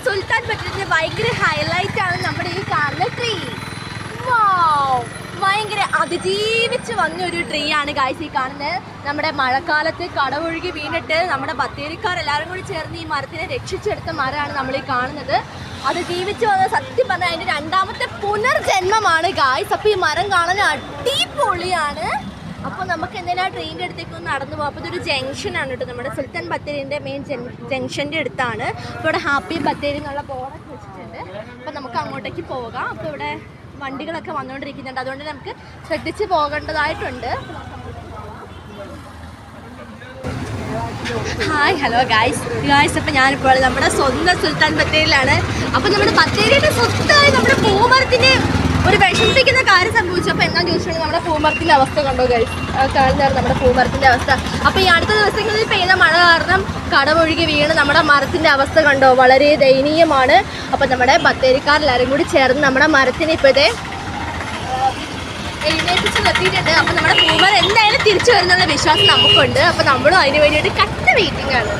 സുൽത്താൻ ബത്തേരിന്റെ ഭയങ്കര ഹൈലൈറ്റ് ആണ് നമ്മുടെ ഈ കാണുന്ന ട്രീ. ഭയങ്കര അതിജീവിച്ച് വന്ന ഒരു ട്രീ ആണ് ഗായ്സ് ഈ കാണുന്നത്. നമ്മുടെ മഴക്കാലത്ത് കടവൊഴുകി വീണിട്ട് നമ്മുടെ ബത്തേരിക്കാരെല്ലാവരും കൂടി ചേർന്ന് ഈ മരത്തിനെ രക്ഷിച്ചെടുത്ത മരമാണ് നമ്മൾ ഈ കാണുന്നത്. അത് ജീവിച്ച് വന്ന സത്യം പറഞ്ഞാൽ അതിൻ്റെ രണ്ടാമത്തെ പുനർജന്മമാണ് ഗായ്സ്. അപ്പോൾ ഈ മരം കാണാൻ അടിപൊളിയാണ്. അപ്പോൾ നമുക്ക് എന്തെങ്കിലും ആ ട്രെയിനിൻ്റെ അടുത്തേക്ക് ഒന്ന് നടന്നു പോകാം. അപ്പോൾ ഇതൊരു ജംഗ്ഷനാണ് കേട്ടോ, നമ്മുടെ സുൽത്താൻ ബത്തേരിൻ്റെ മെയിൻ ജംഗ്ഷൻ്റെ അടുത്താണ്. അപ്പോൾ ഇവിടെ ഹാപ്പി ബത്തേരി എന്നുള്ള ബോർഡൊക്കെ വെച്ചിട്ടുണ്ട്. അപ്പോൾ നമുക്ക് അങ്ങോട്ടേക്ക് പോകാം. അപ്പോൾ ഇവിടെ വണ്ടികളൊക്കെ വന്നുകൊണ്ടിരിക്കുന്നുണ്ട്, അതുകൊണ്ട് നമുക്ക് ശ്രദ്ധിച്ച് പോകേണ്ടതായിട്ടുണ്ട്. Hi hello guys. അപ്പോൾ ഞാനിപ്പോൾ നമ്മുടെ സ്വന്തം സുൽത്താൻ ബത്തേരിയിലാണ്. അപ്പോൾ നമ്മുടെ ബത്തേരിയുടെ സ്വത്തായി നമ്മുടെ പൂമരത്തിൻ്റെ ഒരു വിഷമിപ്പിക്കുന്ന കാര്യം സംഭവിച്ചു. അപ്പോൾ എന്താണെന്ന് ചോദിച്ചിട്ടുണ്ടെങ്കിൽ നമ്മുടെ പൂമരത്തിൻ്റെ അവസ്ഥ കണ്ടോ ഗൈസ്, കാണുന്നതാണ് നമ്മുടെ പൂമരത്തിൻ്റെ അവസ്ഥ. അപ്പോൾ ഈ അടുത്ത ദിവസങ്ങളിൽ പെയ്ത മഴ കാരണം കടമൊഴുകി വീണ് നമ്മുടെ മരത്തിൻ്റെ അവസ്ഥ കണ്ടോ, വളരെ ദയനീയമാണ്. അപ്പോൾ നമ്മുടെ ബത്തേരിക്കാരെല്ലാവരും കൂടി ചേർന്ന് നമ്മുടെ മരത്തിനെ ഇപ്പോഴത്തെ എഴുന്നേൽപ്പിച്ച് നിർത്തിയിട്ടുണ്ട്. അപ്പോൾ നമ്മുടെ പൂമരം എന്തായാലും തിരിച്ചു വരുന്നുള്ള വിശ്വാസം നമുക്കുണ്ട്. അപ്പോൾ നമ്മളും അതിന് വേണ്ടിയിട്ട് കട്ട വെയിറ്റിംഗ് ആണ്.